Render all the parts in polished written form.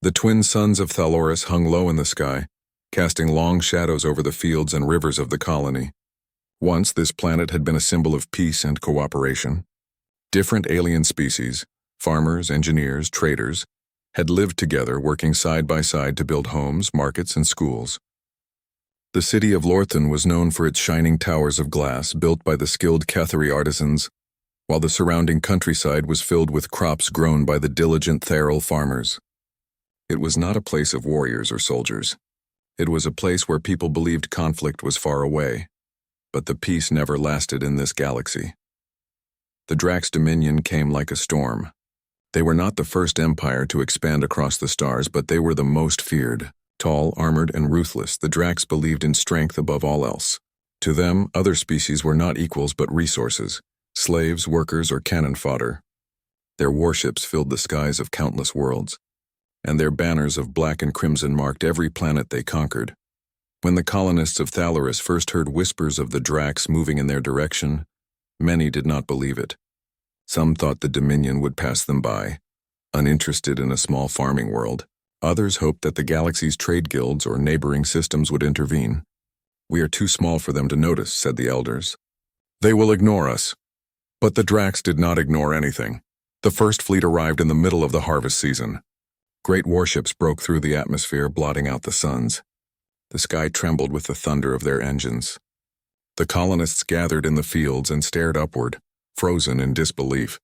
The twin suns of Thalorus hung low in the sky, casting long shadows over the fields and rivers of the colony. Once this planet had been a symbol of peace and cooperation. Different alien species, farmers, engineers, traders, had lived together working side by side to build homes, markets, and schools. The city of Lorthan was known for its shining towers of glass built by the skilled Cathari artisans, while the surrounding countryside was filled with crops grown by the diligent Theral farmers. It was not a place of warriors or soldiers. It was a place where people believed conflict was far away, but the peace never lasted in this galaxy. The Drax Dominion came like a storm. They were not the first empire to expand across the stars, but they were the most feared. Tall, armored, and ruthless, the Drax believed in strength above all else. To them, other species were not equals but resources, slaves, workers, or cannon fodder. Their warships filled the skies of countless worlds, and their banners of black and crimson marked every planet they conquered. When the colonists of Thalorus first heard whispers of the Drax moving in their direction, many did not believe it. Some thought the Dominion would pass them by, uninterested in a small farming world. Others hoped that the galaxy's trade guilds or neighboring systems would intervene. "We are too small for them to notice," said the elders. "They will ignore us." But the Drax did not ignore anything. The first fleet arrived in the middle of the harvest season. Great warships broke through the atmosphere, blotting out the suns. The sky trembled with the thunder of their engines. The colonists gathered in the fields and stared upward, frozen in disbelief.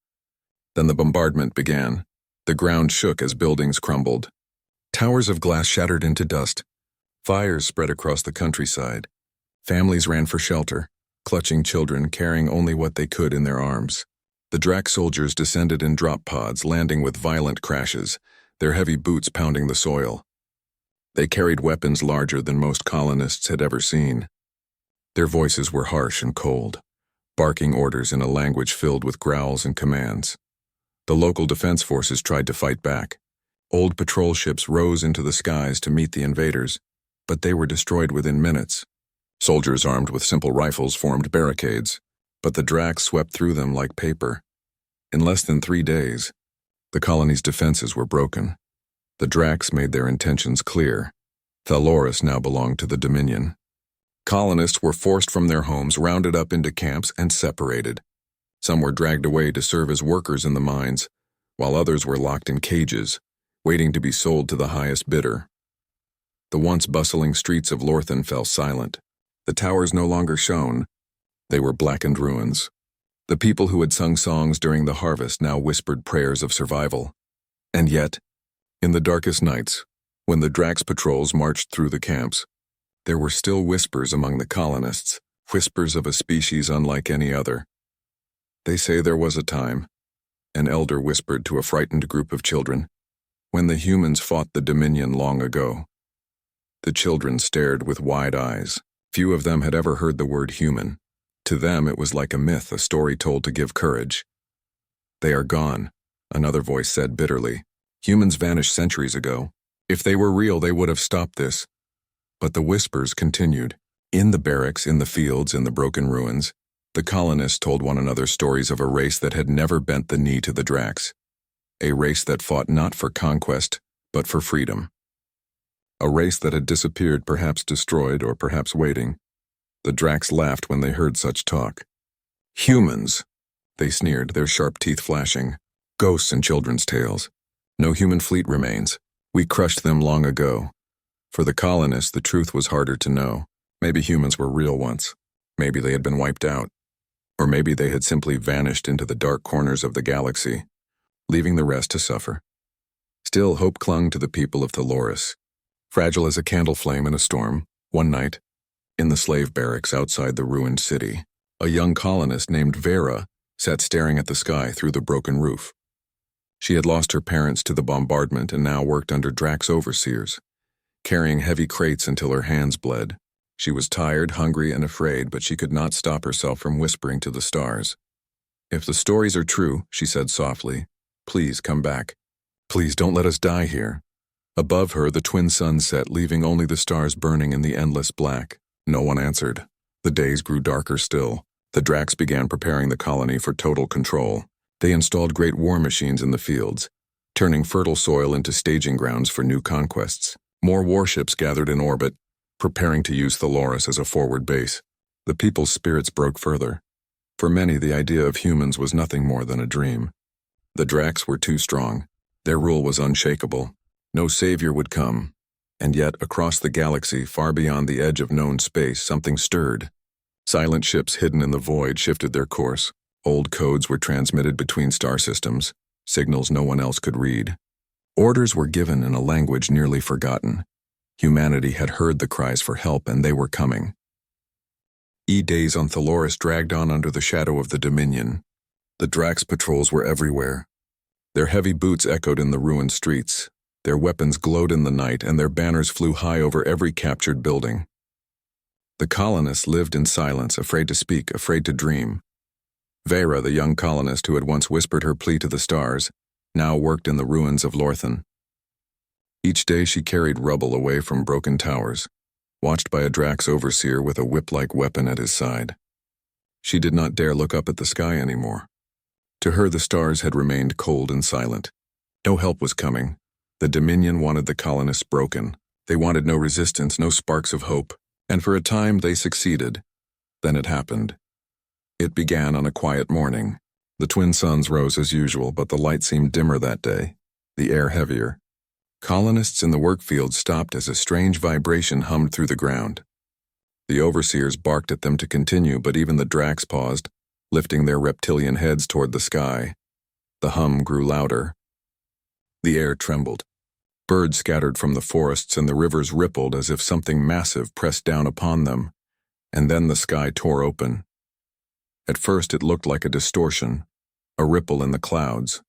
Then the bombardment began. The ground shook as buildings crumbled. Towers of glass shattered into dust. Fires spread across the countryside. Families ran for shelter, clutching children, carrying only what they could in their arms. The Drax soldiers descended in drop pods, landing with violent crashes, their heavy boots pounding the soil. They carried weapons larger than most colonists had ever seen. Their voices were harsh and cold, barking orders in a language filled with growls and commands. The local defense forces tried to fight back. Old patrol ships rose into the skies to meet the invaders, but they were destroyed within minutes. Soldiers armed with simple rifles formed barricades, but the Drax swept through them like paper. In less than 3 days, the colony's defenses were broken. The Drax made their intentions clear. Thalorus now belonged to the Dominion. Colonists were forced from their homes, rounded up into camps, and separated. Some were dragged away to serve as workers in the mines, while others were locked in cages, waiting to be sold to the highest bidder. The once bustling streets of Lorthan fell silent. The towers no longer shone. They were blackened ruins. The people who had sung songs during the harvest now whispered prayers of survival. And yet, in the darkest nights, when the Drax patrols marched through the camps, there were still whispers among the colonists, whispers of a species unlike any other. They say there was a time, an elder whispered to a frightened group of children, when the humans fought the Dominion long ago. The children stared with wide eyes. Few of them had ever heard the word human. To them it was like a myth, a story told to give courage. "They are gone," another voice said bitterly. "Humans vanished centuries ago. If they were real, they would have stopped this." But the whispers continued. In the barracks, in the fields, in the broken ruins, the colonists told one another stories of a race that had never bent the knee to the Drax. A race that fought not for conquest, but for freedom. A race that had disappeared, perhaps destroyed, or perhaps waiting. The Drax laughed when they heard such talk. "Humans," they sneered, their sharp teeth flashing. "Ghosts in children's tales. No human fleet remains. We crushed them long ago." For the colonists, the truth was harder to know. Maybe humans were real once. Maybe they had been wiped out. Or maybe they had simply vanished into the dark corners of the galaxy, leaving the rest to suffer. Still, hope clung to the people of Thalorus. Fragile as a candle flame in a storm, one night, in the slave barracks outside the ruined city, a young colonist named Vera sat staring at the sky through the broken roof. She had lost her parents to the bombardment and now worked under Drax overseers, carrying heavy crates until her hands bled. She was tired, hungry, and afraid, but she could not stop herself from whispering to the stars. "If the stories are true," she said softly, "please come back. Please don't let us die here." Above her, the twin suns set, leaving only the stars burning in the endless black. No one answered. The days grew darker still. The Drax began preparing the colony for total control. They installed great war machines in the fields, turning fertile soil into staging grounds for new conquests. More warships gathered in orbit, preparing to use Thalorus as a forward base. The people's spirits broke further. For many, the idea of humans was nothing more than a dream. The Dracs were too strong. Their rule was unshakable. No savior would come. And yet, across the galaxy, far beyond the edge of known space, something stirred. Silent ships hidden in the void shifted their course. Old codes were transmitted between star systems, signals no one else could read. Orders were given in a language nearly forgotten. Humanity had heard the cries for help, and they were coming. Days on Thalorus dragged on under the shadow of the Dominion. The Drax patrols were everywhere. Their heavy boots echoed in the ruined streets. Their weapons glowed in the night, and their banners flew high over every captured building. The colonists lived in silence, afraid to speak, afraid to dream. Vera, the young colonist who had once whispered her plea to the stars, now worked in the ruins of Lorthan. Each day she carried rubble away from broken towers, watched by a Drax overseer with a whip-like weapon at his side. She did not dare look up at the sky anymore. To her, the stars had remained cold and silent. No help was coming. The Dominion wanted the colonists broken. They wanted no resistance, no sparks of hope. And for a time they succeeded. Then it happened. It began on a quiet morning. The twin suns rose as usual, but the light seemed dimmer that day, the air heavier. Colonists in the workfield stopped as a strange vibration hummed through the ground. The overseers barked at them to continue, but even the Drax paused, lifting their reptilian heads toward the sky. The hum grew louder. The air trembled. Birds scattered from the forests and the rivers rippled as if something massive pressed down upon them, and then the sky tore open. At first it looked like a distortion, a ripple in the clouds.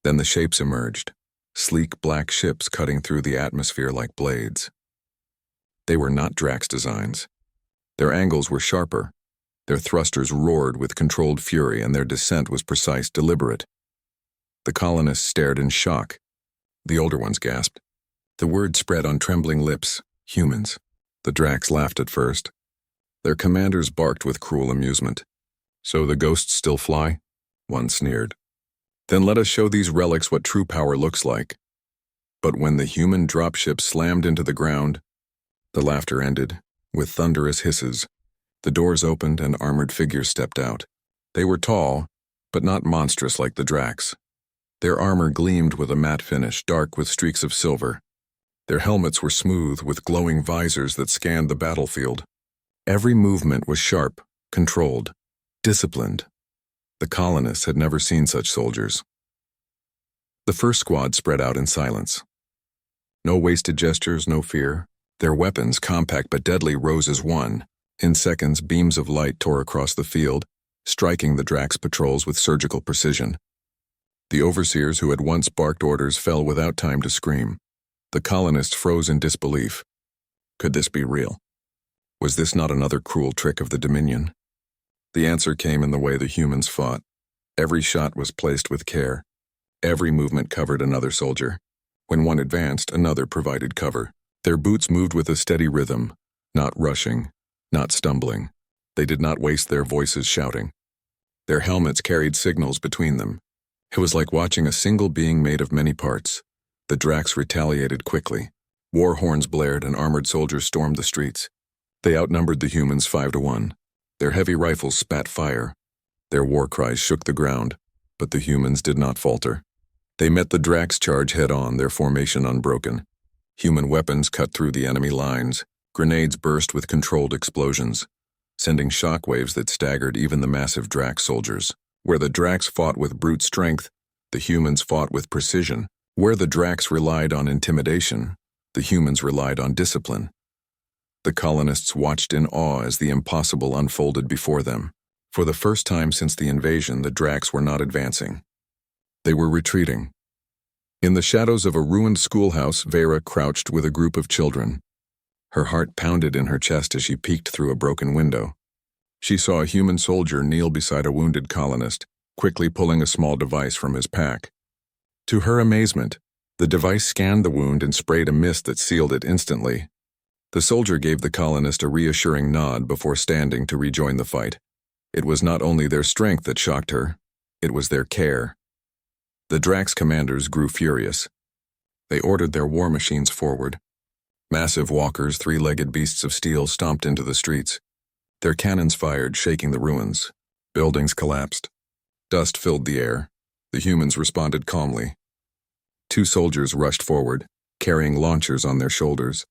Then the shapes emerged, sleek black ships cutting through the atmosphere like blades. They were not Drax designs. Their angles were sharper, their thrusters roared with controlled fury, and their descent was precise, deliberate. The colonists stared in shock. The older ones gasped. The word spread on trembling lips, humans. The Drax laughed at first. Their commanders barked with cruel amusement. So the ghosts still fly? One sneered. Then let us show these relics what true power looks like. But when the human dropship slammed into the ground, the laughter ended, with thunderous hisses. The doors opened and armored figures stepped out. They were tall, but not monstrous like the Drax. Their armor gleamed with a matte finish, dark with streaks of silver. Their helmets were smooth, with glowing visors that scanned the battlefield. Every movement was sharp, controlled, disciplined. The colonists had never seen such soldiers. The first squad spread out in silence. No wasted gestures, no fear. Their weapons, compact but deadly, rose as one. In seconds, beams of light tore across the field, striking the Drax patrols with surgical precision. The overseers who had once barked orders fell without time to scream. The colonists froze in disbelief. Could this be real? Was this not another cruel trick of the Dominion? The answer came in the way the humans fought. Every shot was placed with care. Every movement covered another soldier. When one advanced, another provided cover. Their boots moved with a steady rhythm, not rushing, not stumbling. They did not waste their voices shouting. Their helmets carried signals between them. It was like watching a single being made of many parts. The Drax retaliated quickly. War horns blared and armored soldiers stormed the streets. They outnumbered the humans 5-1. Their heavy rifles spat fire. Their war cries shook the ground, but the humans did not falter. They met the Drax charge head-on, their formation unbroken. Human weapons cut through the enemy lines. Grenades burst with controlled explosions, sending shockwaves that staggered even the massive Drax soldiers. Where the Drax fought with brute strength, the humans fought with precision. Where the Drax relied on intimidation, the humans relied on discipline. The colonists watched in awe as the impossible unfolded before them. For the first time since the invasion, the Drax were not advancing. They were retreating. In the shadows of a ruined schoolhouse, Vera crouched with a group of children. Her heart pounded in her chest as she peeked through a broken window. She saw a human soldier kneel beside a wounded colonist, quickly pulling a small device from his pack. To her amazement, the device scanned the wound and sprayed a mist that sealed it instantly. The soldier gave the colonist a reassuring nod before standing to rejoin the fight. It was not only their strength that shocked her, it was their care. The Drax commanders grew furious. They ordered their war machines forward. Massive walkers, three-legged beasts of steel, stomped into the streets. Their cannons fired, shaking the ruins. Buildings collapsed. Dust filled the air. The humans responded calmly. Two soldiers rushed forward, carrying launchers on their shoulders.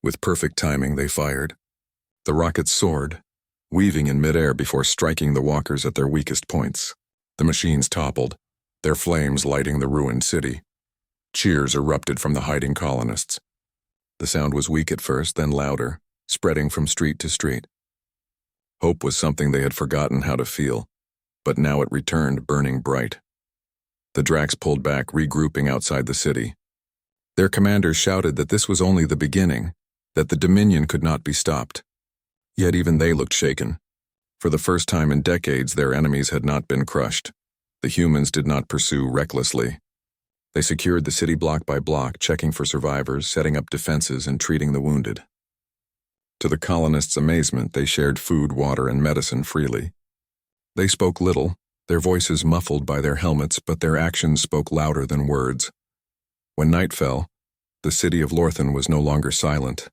With perfect timing, they fired. The rockets soared, weaving in midair before striking the walkers at their weakest points. The machines toppled, their flames lighting the ruined city. Cheers erupted from the hiding colonists. The sound was weak at first, then louder, spreading from street to street. Hope was something they had forgotten how to feel, but now it returned, burning bright. The Drax pulled back, regrouping outside the city. Their commanders shouted that this was only the beginning, that the Dominion could not be stopped. Yet even they looked shaken. For the first time in decades, their enemies had not been crushed. The humans did not pursue recklessly. They secured the city block by block, checking for survivors, setting up defenses, and treating the wounded. To the colonists' amazement, they shared food, water, and medicine freely. They spoke little, their voices muffled by their helmets, but their actions spoke louder than words. When night fell, the city of Lorthan was no longer silent.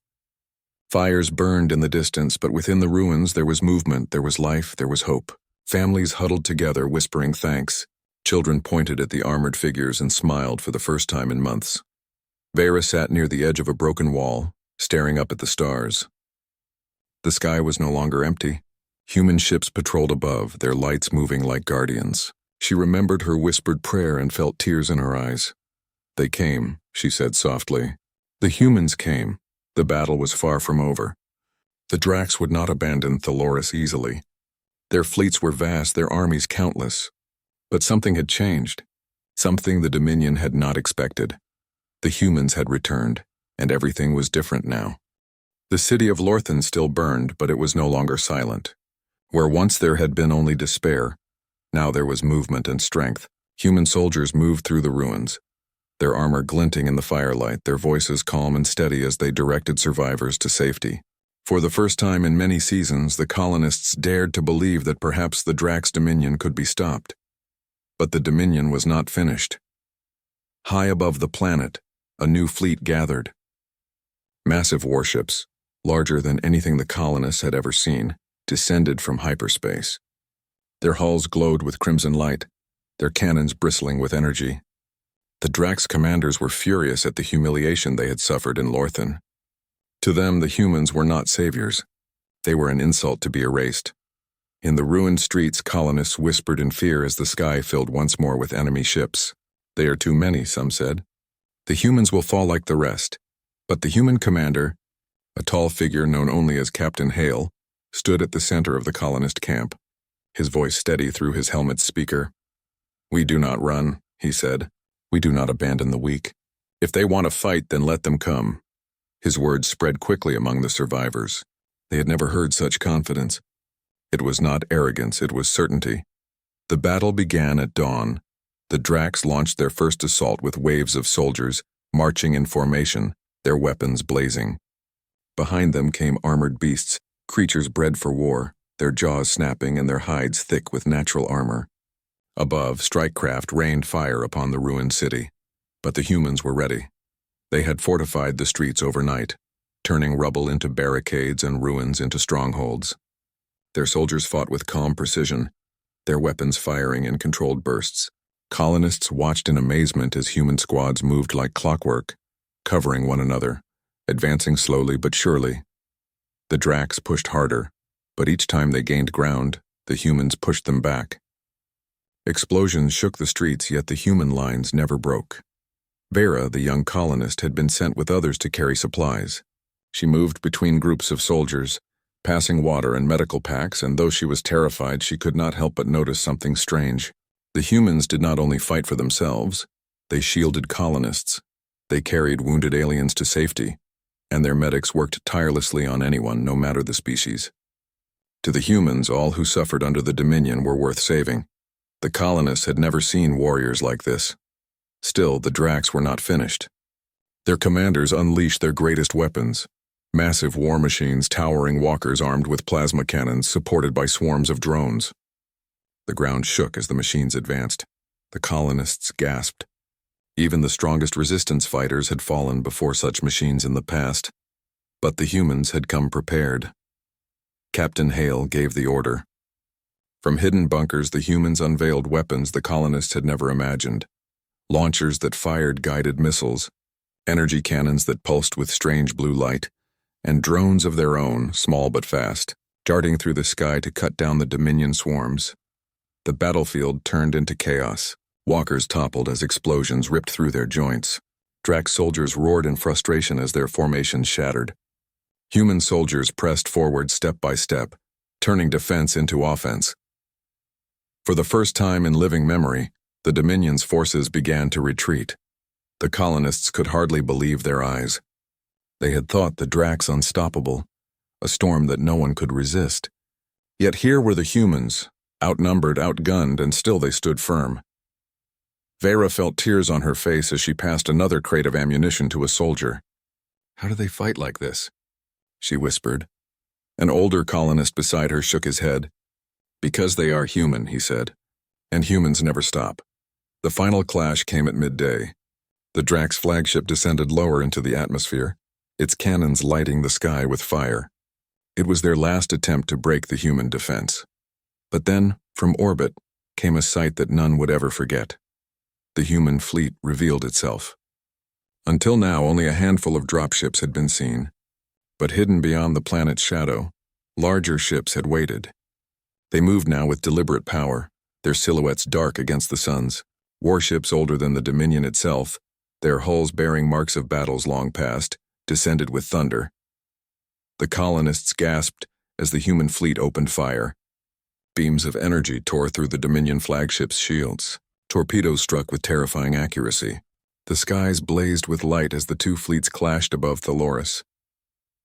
Fires burned in the distance, but within the ruins there was movement, there was life, there was hope. Families huddled together, whispering thanks. Children pointed at the armored figures and smiled for the first time in months. Vera sat near the edge of a broken wall, staring up at the stars. The sky was no longer empty. Human ships patrolled above, their lights moving like guardians. She remembered her whispered prayer and felt tears in her eyes. They came, she said softly. The humans came. The battle was far from over. The Drax would not abandon Thaloris easily. Their fleets were vast, their armies countless. But something had changed. Something the Dominion had not expected. The humans had returned, and everything was different now. The city of Lorthan still burned, but it was no longer silent. Where once there had been only despair, now there was movement and strength. Human soldiers moved through the ruins, their armor glinting in the firelight, their voices calm and steady as they directed survivors to safety. For the first time in many seasons, the colonists dared to believe that perhaps the Drax Dominion could be stopped. But the Dominion was not finished. High above the planet, a new fleet gathered. Massive warships, larger than anything the colonists had ever seen, descended from hyperspace. Their hulls glowed with crimson light, their cannons bristling with energy. The Drax commanders were furious at the humiliation they had suffered in Lorthan. To them, the humans were not saviors. They were an insult to be erased. In the ruined streets, colonists whispered in fear as the sky filled once more with enemy ships. They are too many, some said. The humans will fall like the rest. But the human commander, a tall figure known only as Captain Hale, stood at the center of the colonist camp, his voice steady through his helmet's speaker. "We do not run," he said. "We do not abandon the weak. If they want to fight, then let them come." His words spread quickly among the survivors. They had never heard such confidence. It was not arrogance, it was certainty. The battle began at dawn. The Drax launched their first assault with waves of soldiers, marching in formation, their weapons blazing. Behind them came armored beasts, creatures bred for war, their jaws snapping and their hides thick with natural armor. Above, strikecraft rained fire upon the ruined city. But the humans were ready. They had fortified the streets overnight, turning rubble into barricades and ruins into strongholds. Their soldiers fought with calm precision, their weapons firing in controlled bursts. Colonists watched in amazement as human squads moved like clockwork, covering one another, advancing slowly but surely. The Drax pushed harder, but each time they gained ground, the humans pushed them back. Explosions shook the streets, yet the human lines never broke. Vera, the young colonist, had been sent with others to carry supplies. She moved between groups of soldiers, passing water and medical packs, and though she was terrified, she could not help but notice something strange. The humans did not only fight for themselves, they shielded colonists. They carried wounded aliens to safety, and their medics worked tirelessly on anyone, no matter the species. To the humans, all who suffered under the Dominion were worth saving. The colonists had never seen warriors like this. Still, the Drax were not finished. Their commanders unleashed their greatest weapons, massive war machines, towering walkers armed with plasma cannons supported by swarms of drones. The ground shook as the machines advanced. The colonists gasped. Even the strongest resistance fighters had fallen before such machines in the past. But the humans had come prepared. Captain Hale gave the order. From hidden bunkers, the humans unveiled weapons the colonists had never imagined. Launchers that fired guided missiles, energy cannons that pulsed with strange blue light, and drones of their own, small but fast, darting through the sky to cut down the Dominion swarms. The battlefield turned into chaos. Walkers toppled as explosions ripped through their joints. Drax soldiers roared in frustration as their formations shattered. Human soldiers pressed forward step by step, turning defense into offense. For the first time in living memory, the Dominion's forces began to retreat. The colonists could hardly believe their eyes. They had thought the Drax unstoppable, a storm that no one could resist. Yet here were the humans, outnumbered, outgunned, and still they stood firm. Vera felt tears on her face as she passed another crate of ammunition to a soldier. "How do they fight like this?" she whispered. An older colonist beside her shook his head. "Because they are human," he said, "and humans never stop." The final clash came at midday. The Drax flagship descended lower into the atmosphere, its cannons lighting the sky with fire. It was their last attempt to break the human defense. But then, from orbit, came a sight that none would ever forget. The human fleet revealed itself. Until now, only a handful of dropships had been seen. But hidden beyond the planet's shadow, larger ships had waited. They moved now with deliberate power, their silhouettes dark against the suns, warships older than the Dominion itself, their hulls bearing marks of battles long past, descended with thunder. The colonists gasped as the human fleet opened fire. Beams of energy tore through the Dominion flagship's shields. Torpedoes struck with terrifying accuracy. The skies blazed with light as the two fleets clashed above Thaloris.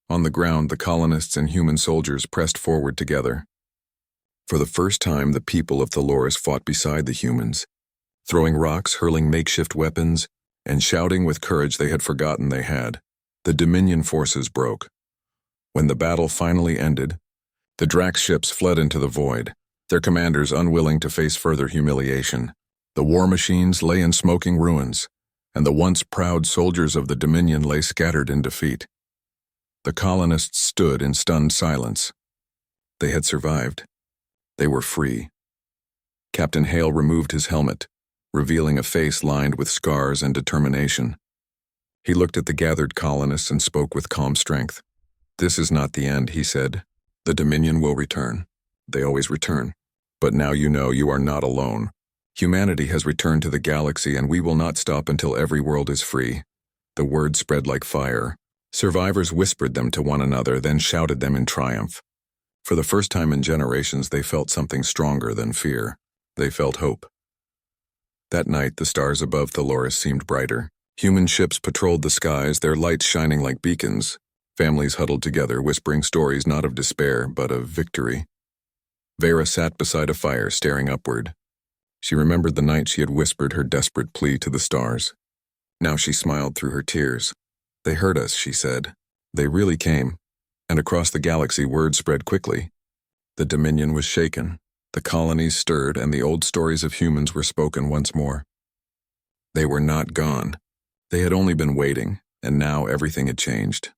On the ground, the colonists and human soldiers pressed forward together. For the first time, the people of Thaloris fought beside the humans, throwing rocks, hurling makeshift weapons, and shouting with courage they had forgotten they had. The Dominion forces broke. When the battle finally ended, the Drax ships fled into the void, their commanders unwilling to face further humiliation. The war machines lay in smoking ruins, and the once proud soldiers of the Dominion lay scattered in defeat. The colonists stood in stunned silence. They had survived. They were free. Captain Hale removed his helmet, revealing a face lined with scars and determination. He looked at the gathered colonists and spoke with calm strength. "This is not the end," he said. "The Dominion will return. They always return. But now you know you are not alone. Humanity has returned to the galaxy, and we will not stop until every world is free." The word spread like fire. Survivors whispered them to one another, then shouted them in triumph. For the first time in generations, they felt something stronger than fear. They felt hope. That night, the stars above Thaloris seemed brighter. Human ships patrolled the skies, their lights shining like beacons. Families huddled together, whispering stories not of despair, but of victory. Vera sat beside a fire, staring upward. She remembered the night she had whispered her desperate plea to the stars. Now she smiled through her tears. "They heard us," she said. "They really came." And across the galaxy, word spread quickly. The Dominion was shaken. The colonies stirred, and the old stories of humans were spoken once more. They were not gone. They had only been waiting, and now everything had changed.